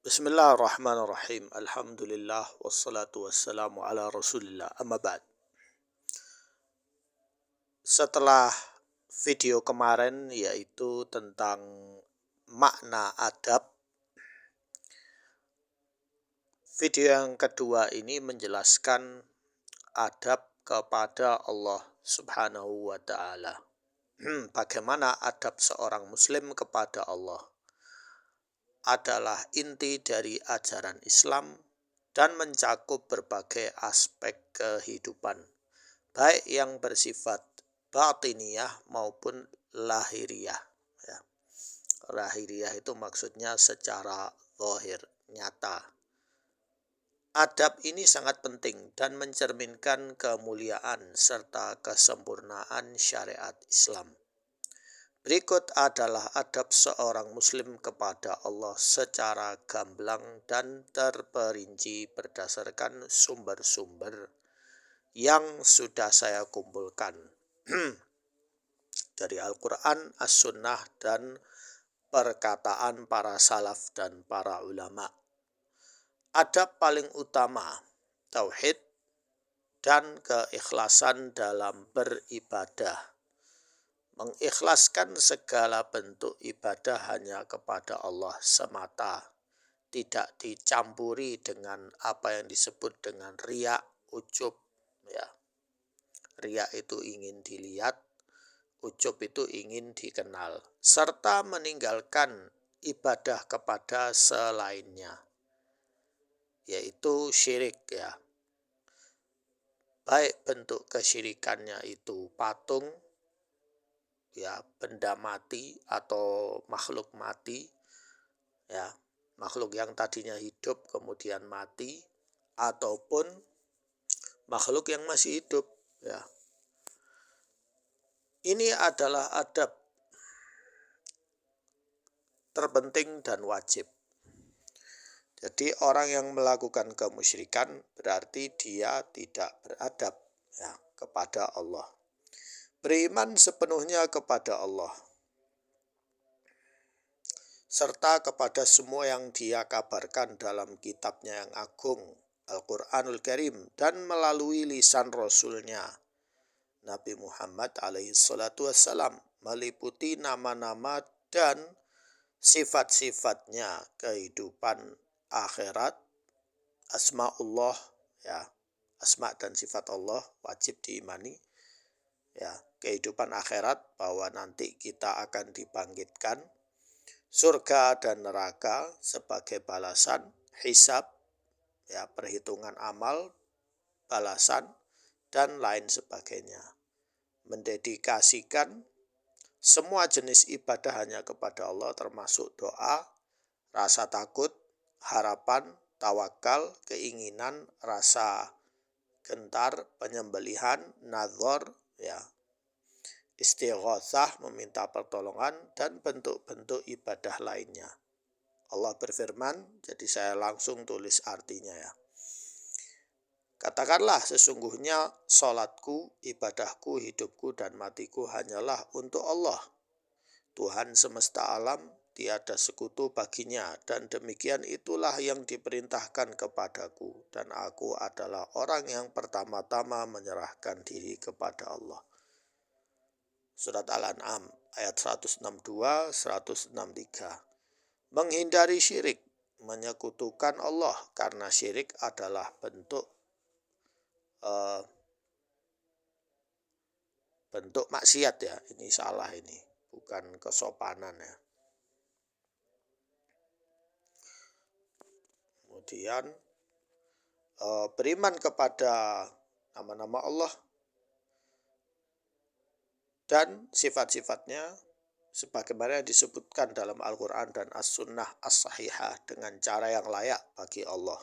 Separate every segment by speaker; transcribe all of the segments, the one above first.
Speaker 1: Bismillahirrahmanirrahim. Alhamdulillah wassalatu wassalamu ala Rasulillah. Amma ba'd. Setelah video kemarin yaitu tentang makna adab, video yang kedua ini menjelaskan adab kepada Allah Subhanahu wa ta'ala. Bagaimana adab seorang muslim kepada Allah adalah inti dari ajaran Islam dan mencakup berbagai aspek kehidupan, baik yang bersifat batiniyah maupun lahiriah. Lahiriah itu maksudnya secara zahir, nyata. Adab ini sangat penting dan mencerminkan kemuliaan serta kesempurnaan syariat Islam. Berikut adalah adab seorang muslim kepada Allah secara gamblang dan terperinci berdasarkan sumber-sumber yang sudah saya kumpulkan dari Al-Quran, As-Sunnah, dan perkataan para salaf dan para ulama. Adab paling utama, tauhid dan keikhlasan dalam beribadah. Mengikhlaskan segala bentuk ibadah hanya kepada Allah semata, tidak dicampuri dengan apa yang disebut dengan riya, ujub. Riya itu ingin dilihat, ujub itu ingin dikenal, serta meninggalkan ibadah kepada selainnya, yaitu syirik. Baik bentuk kesyirikannya itu patung, benda mati atau makhluk mati, makhluk yang tadinya hidup kemudian mati, ataupun makhluk yang masih hidup. Ini adalah adab terpenting dan wajib. Jadi orang yang melakukan kemusyrikan berarti dia tidak beradab kepada Allah. Beriman sepenuhnya kepada Allah serta kepada semua yang dia kabarkan dalam kitabnya yang agung, Al-Quranul Karim, dan melalui lisan Rasulnya Nabi Muhammad alaihissalatu meliputi nama-nama dan sifat-sifatnya, kehidupan akhirat, asma'ullah, asma' dan sifat Allah wajib diimani, kehidupan akhirat bahwa nanti kita akan dibangkitkan, surga dan neraka sebagai balasan, hisab, perhitungan amal, balasan, dan lain sebagainya. Mendedikasikan semua jenis ibadah hanya kepada Allah, termasuk doa, rasa takut, harapan, tawakal, keinginan, rasa gentar, penyembelihan, nadzor, istighatsah, meminta pertolongan, dan bentuk-bentuk ibadah lainnya. Allah berfirman, jadi saya langsung tulis artinya. Katakanlah, sesungguhnya salatku, ibadahku, hidupku, dan matiku hanyalah untuk Allah, Tuhan semesta alam, tiada sekutu baginya, dan demikian itulah yang diperintahkan kepadaku, dan aku adalah orang yang pertama-tama menyerahkan diri kepada Allah. Surat Al-An'am ayat 162-163. Menghindari syirik, menyekutukan Allah, karena syirik adalah bentuk maksiat. Ini salah, ini bukan kesopanan. Kemudian beriman kepada nama-nama Allah dan sifat-sifatnya sebagaimana disebutkan dalam Al-Quran dan As-Sunnah As-Sahihah dengan cara yang layak bagi Allah.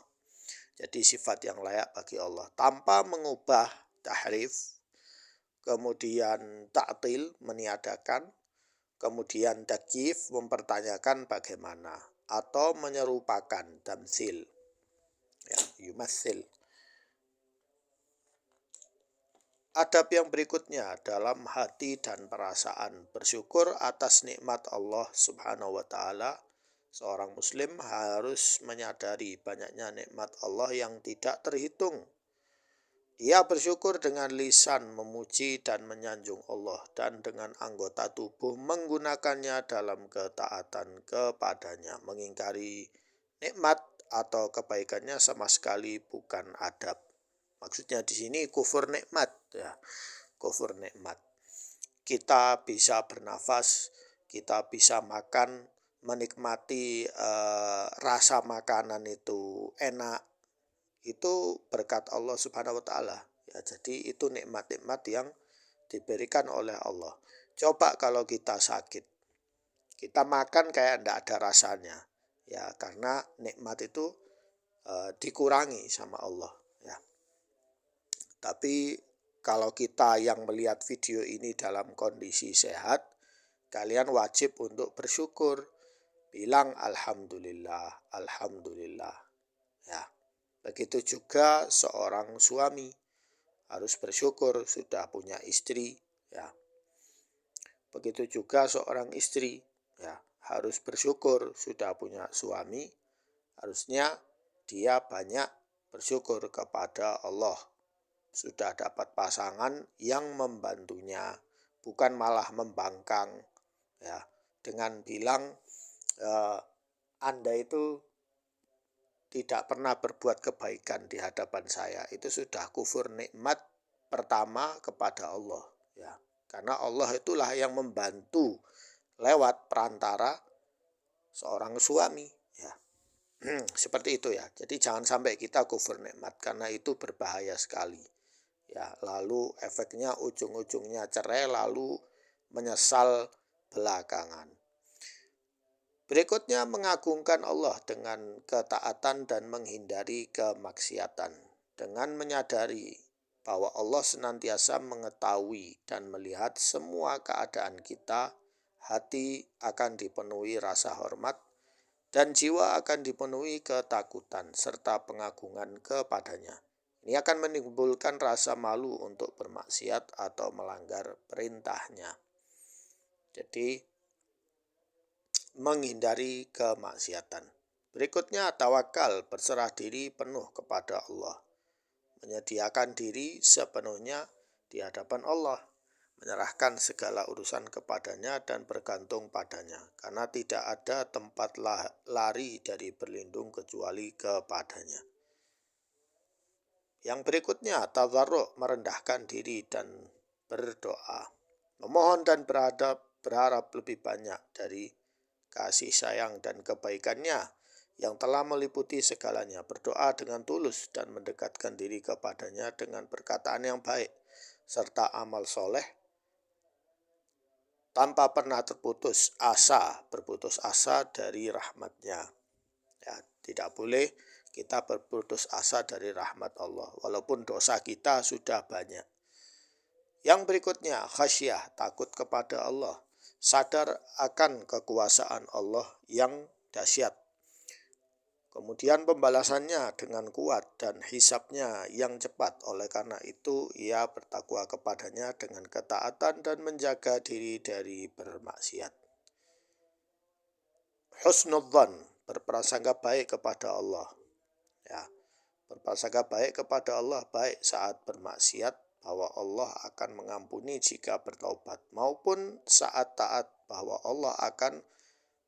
Speaker 1: Jadi sifat yang layak bagi Allah tanpa mengubah, tahrif, kemudian ta'til, meniadakan, kemudian takyif, mempertanyakan bagaimana, atau menyerupakan, tamtsil, yumatsil. Adab yang berikutnya dalam hati dan perasaan bersyukur atas nikmat Allah Subhanahu wa ta'ala Seorang muslim harus menyadari banyaknya nikmat Allah yang tidak terhitung. Ia bersyukur dengan lisan memuji dan menyanjung Allah dan dengan anggota tubuh menggunakannya dalam ketaatan kepadanya. Mengingkari nikmat atau kebaikannya sama sekali bukan adab. Maksudnya di sini kufur nikmat, ya, kufur nikmat. Kita bisa bernafas, kita bisa makan, menikmati rasa makanan itu enak, itu berkat Allah Subhanahu wa taala. Ya, jadi itu nikmat-nikmat yang diberikan oleh Allah. Coba kalau kita sakit, kita makan kayak enggak ada rasanya. Ya, karena nikmat itu dikurangi sama Allah, ya. Tapi kalau kita yang melihat video ini dalam kondisi sehat, kalian wajib untuk bersyukur. Bilang alhamdulillah, alhamdulillah. Ya. Begitu juga seorang suami harus bersyukur sudah punya istri, ya. Begitu juga seorang istri, ya, harus bersyukur sudah punya suami. Harusnya dia banyak bersyukur kepada Allah. Sudah dapat pasangan yang membantunya, bukan malah membangkang, ya, dengan bilang Anda itu tidak pernah berbuat kebaikan di hadapan saya. Itu sudah kufur nikmat pertama kepada Allah, ya. Karena Allah itulah yang membantu lewat perantara seorang suami, ya. Seperti itu, ya. Jadi jangan sampai kita kufur nikmat karena itu berbahaya sekali. Ya, lalu efeknya ujung-ujungnya cerai, lalu menyesal belakangan. Berikutnya mengagungkan Allah dengan ketaatan dan menghindari kemaksiatan. Dengan menyadari bahwa Allah senantiasa mengetahui dan melihat semua keadaan kita, hati akan dipenuhi rasa hormat dan jiwa akan dipenuhi ketakutan serta pengagungan kepadanya. Ini akan menimbulkan rasa malu untuk bermaksiat atau melanggar perintahnya. Jadi, menghindari kemaksiatan. Berikutnya, tawakal, berserah diri penuh kepada Allah. Menyediakan diri sepenuhnya di hadapan Allah. Menyerahkan segala urusan kepadanya dan bergantung padanya. Karena tidak ada tempat lari dari berlindung kecuali kepadanya. Yang berikutnya, tadharru, merendahkan diri dan berdoa. Memohon dan berharap lebih banyak dari kasih sayang dan kebaikannya yang telah meliputi segalanya. Berdoa dengan tulus dan mendekatkan diri kepadanya dengan perkataan yang baik serta amal soleh tanpa pernah berputus asa dari rahmatnya. Ya, tidak boleh kita berputus asa dari rahmat Allah walaupun dosa kita sudah banyak. Yang berikutnya, khasyah, takut kepada Allah, sadar akan kekuasaan Allah yang dahsyat. Kemudian pembalasannya dengan kuat dan hisabnya yang cepat. Oleh karena itu ia bertakwa kepadanya dengan ketaatan dan menjaga diri dari bermaksiat. Husnudzan, berprasangka baik kepada Allah. Ya, berprasangka baik kepada Allah baik saat bermaksiat bahwa Allah akan mengampuni jika bertaubat maupun saat taat bahwa Allah akan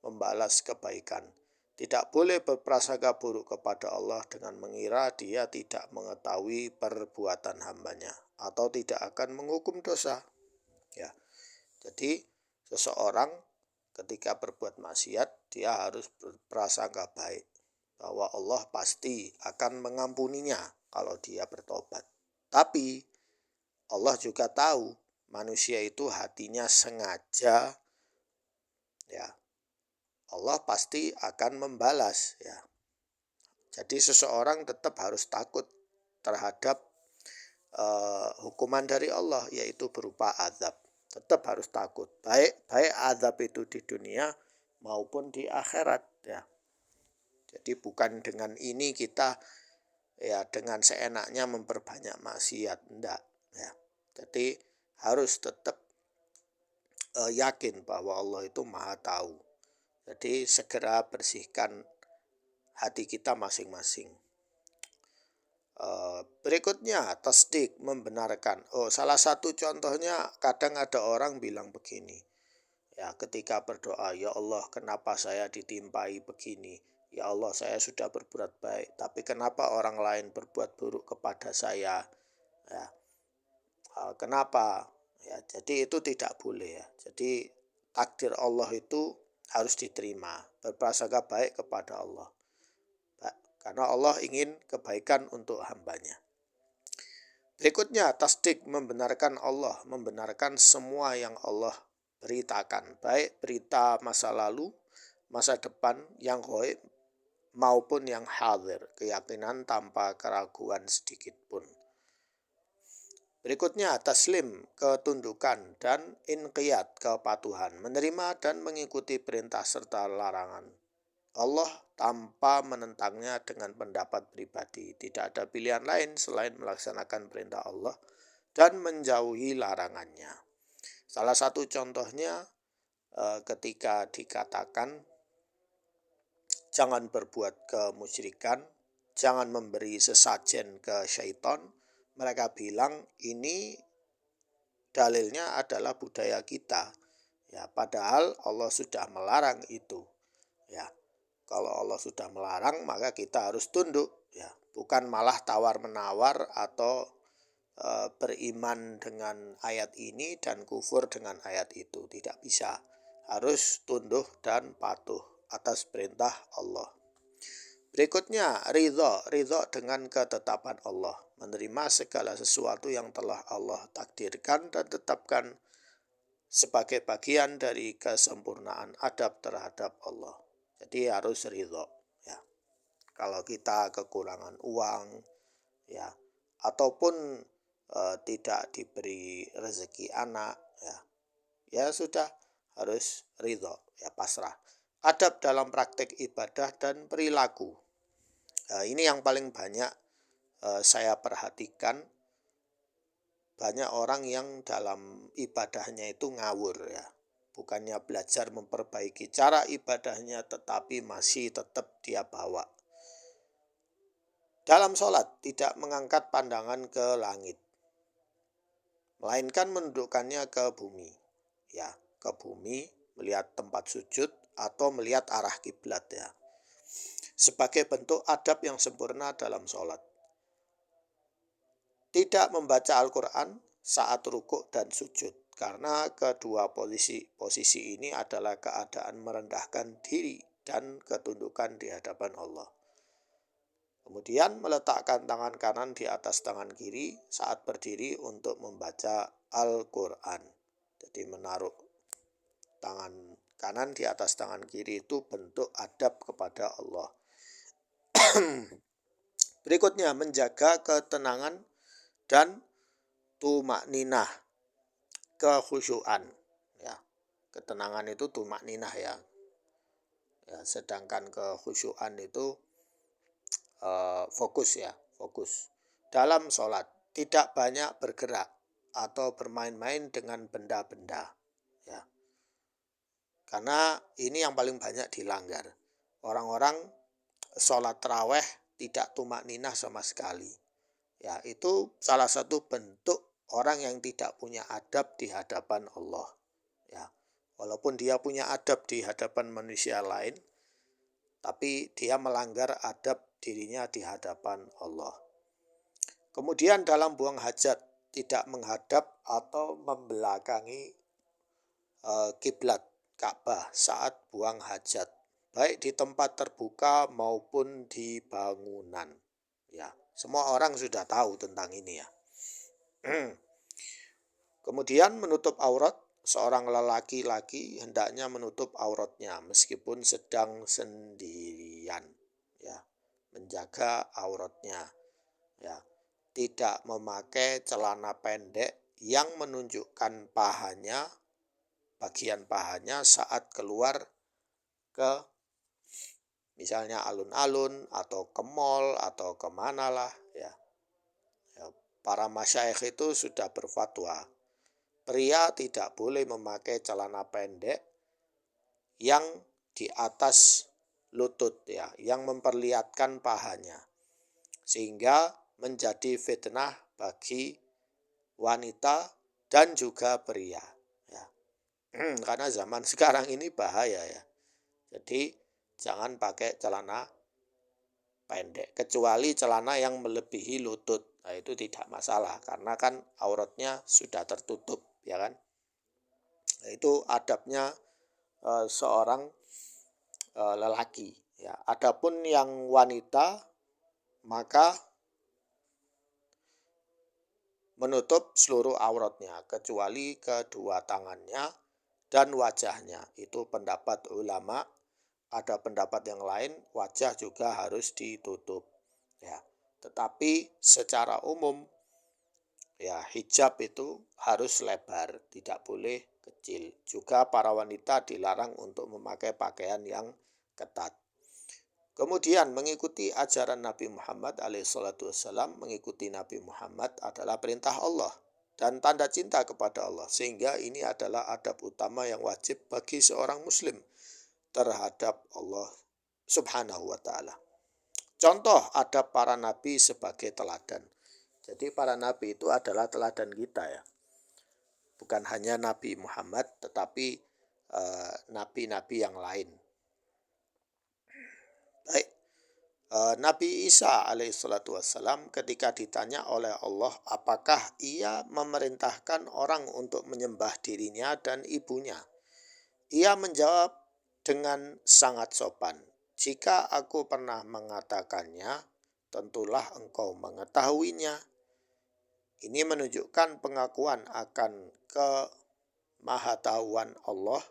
Speaker 1: membalas kebaikan. Tidak boleh berprasangka buruk kepada Allah dengan mengira dia tidak mengetahui perbuatan hambanya atau tidak akan menghukum dosa. Ya, jadi seseorang ketika berbuat maksiat dia harus berprasangka baik bahwa Allah pasti akan mengampuninya kalau dia bertobat. Tapi Allah juga tahu manusia itu hatinya sengaja, ya. Allah pasti akan membalas, ya. Jadi seseorang tetap harus takut terhadap hukuman dari Allah, yaitu berupa azab. Tetap harus takut, baik azab itu di dunia maupun di akhirat, ya. Jadi bukan dengan ini kita ya dengan seenaknya memperbanyak maksiat, enggak, ya. Jadi harus tetap yakin bahwa Allah itu Maha tahu. Jadi segera bersihkan hati kita masing-masing. Berikutnya, tasdik, membenarkan. Salah satu contohnya kadang ada orang bilang begini. Ya, ketika berdoa, ya Allah, kenapa saya ditimpai begini? Ya Allah, saya sudah berbuat baik, tapi kenapa orang lain berbuat buruk kepada saya? Ya, kenapa? Ya, jadi itu tidak boleh ya. Jadi takdir Allah itu harus diterima, berprasangka baik kepada Allah. Karena Allah ingin kebaikan untuk hambanya. Berikutnya, tasdik, membenarkan Allah, membenarkan semua yang Allah beritakan, baik berita masa lalu, masa depan, yang gaib maupun yang hadir, keyakinan tanpa keraguan sedikit pun. Berikutnya, taslim, ketundukan, dan inqiyat, kepatuhan, menerima dan mengikuti perintah serta larangan Allah tanpa menentangnya dengan pendapat pribadi. Tidak ada pilihan lain selain melaksanakan perintah Allah dan menjauhi larangannya. Salah satu contohnya ketika dikatakan jangan berbuat kemusyrikan, jangan memberi sesajen ke syaitan. Mereka bilang ini dalilnya adalah budaya kita. Ya, padahal Allah sudah melarang itu. Ya. Kalau Allah sudah melarang, maka kita harus tunduk, ya, bukan malah tawar-menawar atau beriman dengan ayat ini dan kufur dengan ayat itu. Tidak bisa. Harus tunduk dan patuh atas perintah Allah. Berikutnya, ridho dengan ketetapan Allah, menerima segala sesuatu yang telah Allah takdirkan dan tetapkan sebagai bagian dari kesempurnaan adab terhadap Allah. Jadi harus ridho, ya. Kalau kita kekurangan uang, ya, ataupun tidak diberi rezeki anak, ya sudah harus ridho, ya, pasrah. Adab dalam praktek ibadah dan perilaku. Ini yang paling banyak saya perhatikan. Banyak orang yang dalam ibadahnya itu ngawur, ya. Bukannya belajar memperbaiki cara ibadahnya, tetapi masih tetap dia bawa. Dalam sholat, tidak mengangkat pandangan ke langit, melainkan menundukkannya ke bumi. Ya, ke bumi, melihat tempat sujud, atau melihat arah kiblat, ya. Sebagai bentuk adab yang sempurna dalam sholat. Tidak membaca Al-Quran saat rukuk dan sujud. Karena kedua posisi ini adalah keadaan merendahkan diri dan ketundukan di hadapan Allah. Kemudian meletakkan tangan kanan di atas tangan kiri saat berdiri untuk membaca Al-Quran. Jadi menaruh tangan kanan di atas tangan kiri itu bentuk adab kepada Allah. Berikutnya, menjaga ketenangan dan tumakninah, kekhusyuan, ya. Ketenangan itu tumakninah, ya. Sedangkan kekhusyuan itu fokus, ya, fokus dalam sholat. Tidak banyak bergerak atau bermain-main dengan benda-benda, ya. Karena ini yang paling banyak dilanggar. Orang-orang sholat tarawih tidak tumakninah sama sekali. Ya, itu salah satu bentuk orang yang tidak punya adab di hadapan Allah. Ya, walaupun dia punya adab di hadapan manusia lain, tapi dia melanggar adab dirinya di hadapan Allah. Kemudian dalam buang hajat, tidak menghadap atau membelakangi kiblat Ka'bah saat buang hajat, baik di tempat terbuka maupun di bangunan. Ya, semua orang sudah tahu tentang ini, ya. Kemudian menutup aurat, seorang lelaki-laki hendaknya menutup auratnya meskipun sedang sendirian, ya. Menjaga auratnya, ya. Tidak memakai celana pendek yang menunjukkan pahanya, bagian pahanya saat keluar ke misalnya alun-alun atau ke mall atau kemana lah, ya. Para masyayikh itu sudah berfatwa, pria tidak boleh memakai celana pendek yang di atas lutut ya, yang memperlihatkan pahanya, sehingga menjadi fitnah bagi wanita dan juga pria ya. Karena zaman sekarang ini bahaya ya. Jadi jangan pakai celana pendek kecuali celana yang melebihi lutut. Nah, itu tidak masalah karena kan auratnya sudah tertutup ya kan. Nah, itu adabnya seorang lelaki ya. Adapun yang wanita maka menutup seluruh auratnya kecuali kedua tangannya dan wajahnya. Itu pendapat ulama. Ada pendapat yang lain, wajah juga harus ditutup ya. Tetapi secara umum ya, hijab itu harus lebar, tidak boleh kecil. Juga para wanita dilarang untuk memakai pakaian yang ketat. Kemudian mengikuti ajaran Nabi Muhammad alaihissalam, mengikuti Nabi Muhammad adalah perintah Allah dan tanda cinta kepada Allah. Sehingga ini adalah adab utama yang wajib bagi seorang muslim terhadap Allah subhanahu wa ta'ala. Contoh adab para nabi sebagai teladan. Jadi para nabi itu adalah teladan kita ya. Bukan hanya Nabi Muhammad tetapi nabi-nabi yang lain. Baik, Nabi Isa alaihissalatu wassalam ketika ditanya oleh Allah apakah ia memerintahkan orang untuk menyembah dirinya dan ibunya. Ia menjawab dengan sangat sopan, jika aku pernah mengatakannya, tentulah engkau mengetahuinya. Ini menunjukkan pengakuan akan kemahatauan Allah.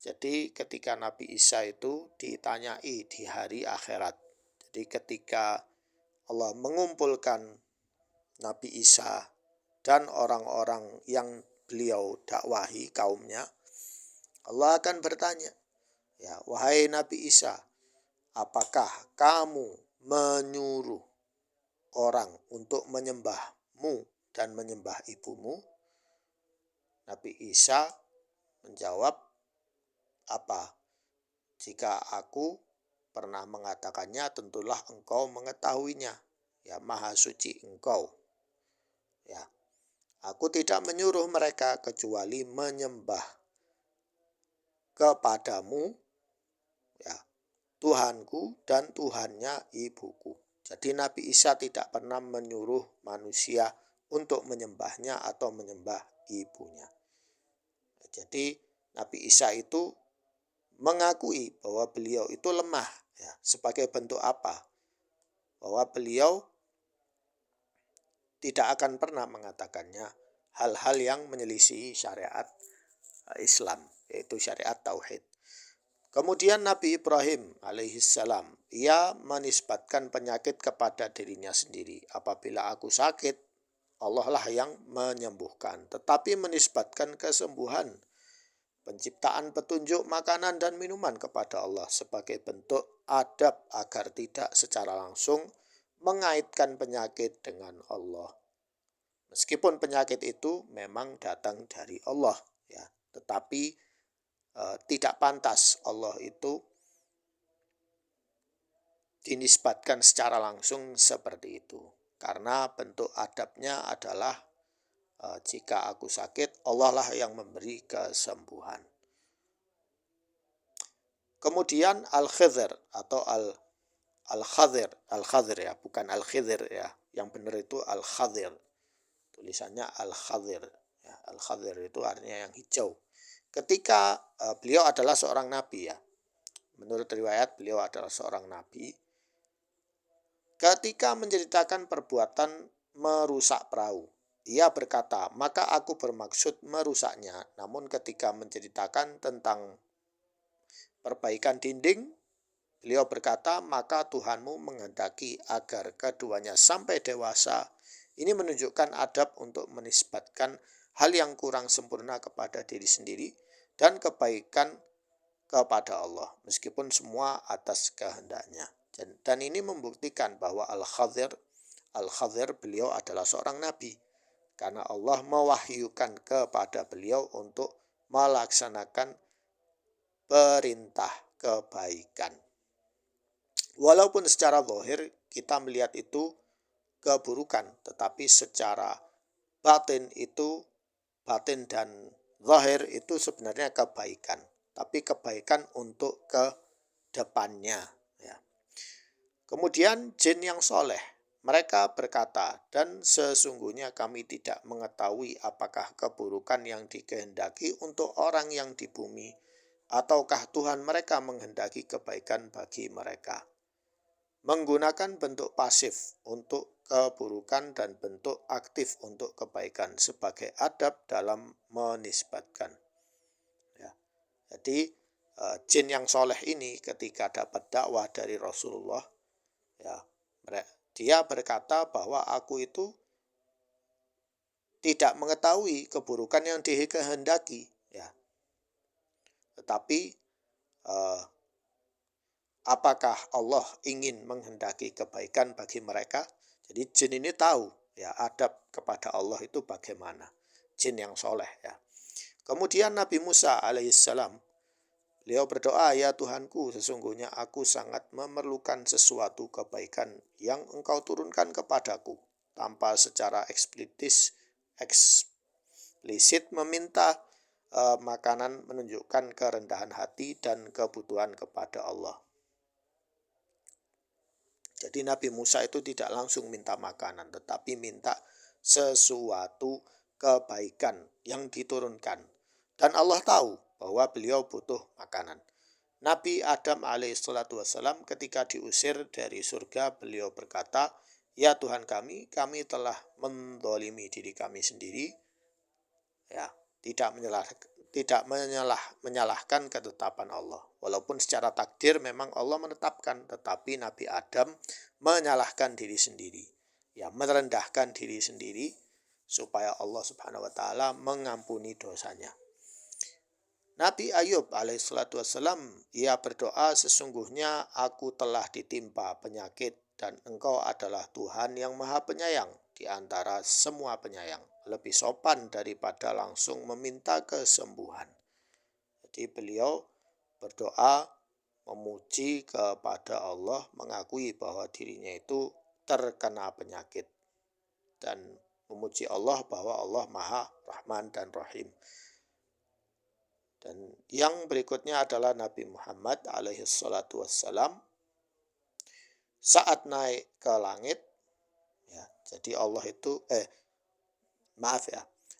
Speaker 1: Jadi ketika Nabi Isa itu ditanyai di hari akhirat. Jadi ketika Allah mengumpulkan Nabi Isa dan orang-orang yang beliau dakwahi kaumnya, Allah akan bertanya, ya, wahai Nabi Isa, apakah kamu menyuruh orang untuk menyembahmu dan menyembah ibumu? Nabi Isa menjawab, apa? Jika aku pernah mengatakannya, tentulah engkau mengetahuinya. Ya, maha suci engkau. Ya, aku tidak menyuruh mereka kecuali menyembah kepadamu, ya, Tuhanku dan Tuhannya ibuku. Jadi Nabi Isa tidak pernah menyuruh manusia untuk menyembahnya atau menyembah ibunya. Jadi Nabi Isa itu mengakui bahwa beliau itu lemah ya, sebagai bentuk apa? Bahwa beliau tidak akan pernah mengatakannya hal-hal yang menyelisihi syariat Islam, yaitu syariat tauhid. Kemudian Nabi Ibrahim alaihissalam, ia menisbatkan penyakit kepada dirinya sendiri. Apabila aku sakit, Allah lah yang menyembuhkan. Tetapi menisbatkan kesembuhan, penciptaan petunjuk makanan dan minuman kepada Allah sebagai bentuk adab agar tidak secara langsung mengaitkan penyakit dengan Allah. Meskipun penyakit itu memang datang dari Allah ya, tetapi tidak pantas Allah itu dinisbatkan secara langsung seperti itu. Karena bentuk adabnya adalah jika aku sakit, Allah lah yang memberi kesembuhan. Kemudian Al-Khidr atau Al-Khadir ya, bukan Al-Khidr ya. Yang benar itu Al-Khadir. Tulisannya Al-Khadir. Ya, Al-Khadir itu artinya yang hijau. Ketika beliau adalah seorang nabi ya. Menurut riwayat beliau adalah seorang nabi. Ketika menceritakan perbuatan merusak perahu, ia berkata, maka aku bermaksud merusaknya. Namun ketika menceritakan tentang perbaikan dinding, beliau berkata, maka Tuhanmu menghendaki agar keduanya sampai dewasa. Ini menunjukkan adab untuk menisbatkan hal yang kurang sempurna kepada diri sendiri dan kebaikan kepada Allah, meskipun semua atas kehendaknya. Dan ini membuktikan bahwa Al-Khadir beliau adalah seorang nabi. Karena Allah mewahyukan kepada beliau untuk melaksanakan perintah kebaikan. Walaupun secara zahir kita melihat itu keburukan, tetapi secara batin dan zahir itu sebenarnya kebaikan. Tapi kebaikan untuk ke depannya. Ya. Kemudian jin yang soleh, mereka berkata, dan sesungguhnya kami tidak mengetahui apakah keburukan yang dikehendaki untuk orang yang di bumi, ataukah Tuhan mereka menghendaki kebaikan bagi mereka. Menggunakan bentuk pasif untuk keburukan dan bentuk aktif untuk kebaikan sebagai adab dalam menisbatkan. Ya. Jadi jin yang soleh ini ketika dapat dakwah dari Rasulullah, ya, dia berkata bahwa aku itu tidak mengetahui keburukan yang dikehendaki, ya. Tetapi apakah Allah ingin menghendaki kebaikan bagi mereka? Jadi jin ini tahu ya adab kepada Allah itu bagaimana. Jin yang soleh ya. Kemudian Nabi Musa alaihissalam, beliau berdoa, ya Tuhanku, sesungguhnya aku sangat memerlukan sesuatu kebaikan yang engkau turunkan kepadaku, tanpa secara eksplisit meminta makanan, menunjukkan kerendahan hati dan kebutuhan kepada Allah. Jadi Nabi Musa itu tidak langsung minta makanan, tetapi minta sesuatu kebaikan yang diturunkan. Dan Allah tahu bahwa beliau butuh makanan. Nabi Adam alaihissalam ketika diusir dari surga, beliau berkata, ya Tuhan kami telah menzalimi diri kami sendiri, ya, tidak menyalahkan ketetapan Allah. Walaupun secara takdir memang Allah menetapkan, tetapi Nabi Adam menyalahkan diri sendiri, ya, merendahkan diri sendiri supaya Allah Subhanahu wa taala mengampuni dosanya. Nabi Ayub alaihissalam, ia berdoa, sesungguhnya aku telah ditimpa penyakit dan engkau adalah Tuhan yang maha penyayang di antara semua penyayang, lebih sopan daripada langsung meminta kesembuhan. Jadi beliau berdoa memuji kepada Allah, mengakui bahwa dirinya itu terkena penyakit, dan memuji Allah bahwa Allah maha Rahman dan Rahim. Dan yang berikutnya adalah Nabi Muhammad alaihissalatu wassalam saat naik ke langit, ya, jadi Allah itu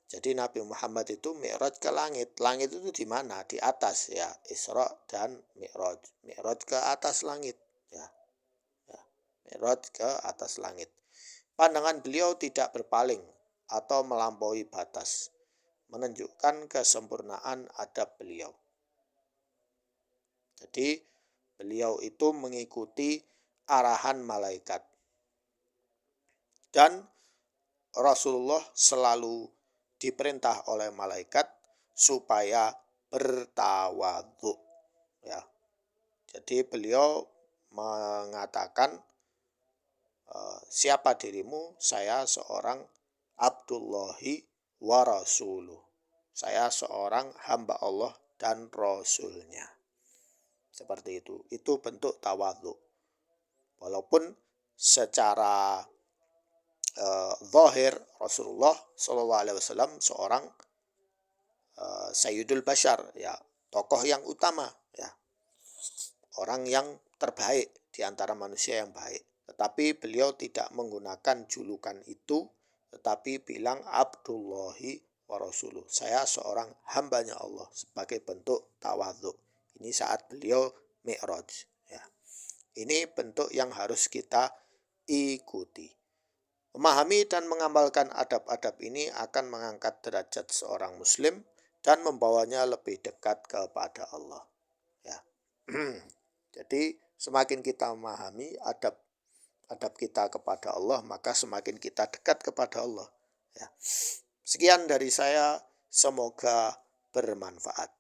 Speaker 1: jadi Nabi Muhammad itu mi'raj ke langit. Langit itu di mana? Di atas, ya, Isra dan Mi'raj. Mi'raj ke atas langit, ya. Mi'raj ke atas langit. Pandangan beliau tidak berpaling atau melampaui batas, menunjukkan kesempurnaan adab beliau. Jadi beliau itu mengikuti arahan malaikat. Dan Rasulullah selalu diperintah oleh malaikat supaya bertawadhu, ya. Jadi beliau mengatakan, siapa dirimu? Saya seorang Abdullahi wa Rasuluh. Saya seorang hamba Allah dan Rasulnya. Seperti itu. Itu bentuk tawadhu. Walaupun secara zahir Rasulullah SAW seorang Sayyidul Bashar, ya, tokoh yang utama, ya, orang yang terbaik di antara manusia yang baik. Tetapi beliau tidak menggunakan julukan itu, tetapi bilang Abdullahi wa Rasuluh. Saya seorang hambanya Allah, sebagai bentuk tawadhu. Ini saat beliau mi'raj, ya. Ini bentuk yang harus kita ikuti. Memahami dan mengamalkan adab-adab ini akan mengangkat derajat seorang muslim dan membawanya lebih dekat kepada Allah, ya. Jadi semakin kita memahami adab kita kepada Allah, maka semakin kita dekat kepada Allah, ya. Sekian dari saya, semoga bermanfaat.